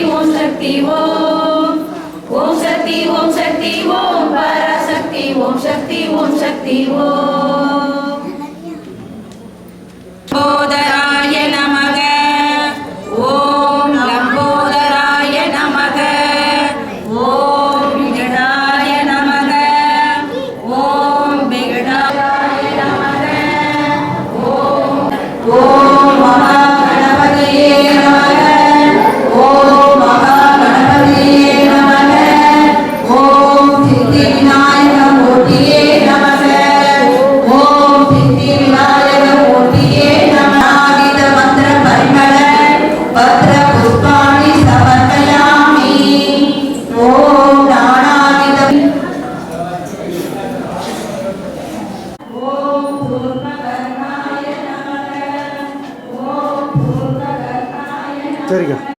ஓம் சக்தி ஓம் ஓம் சக்தி ஓம் சக்தி ஓம் பராசக்தி ஓம் சக்தி ஓம் சக்தி ஓம் போதராய நமக ஓம் லம்போதராய நமக ஓம் விகடாய நமக ஓம் விகடாய நமக ஓம் ஓம் மகாகணபதியே நமக சரிங்க.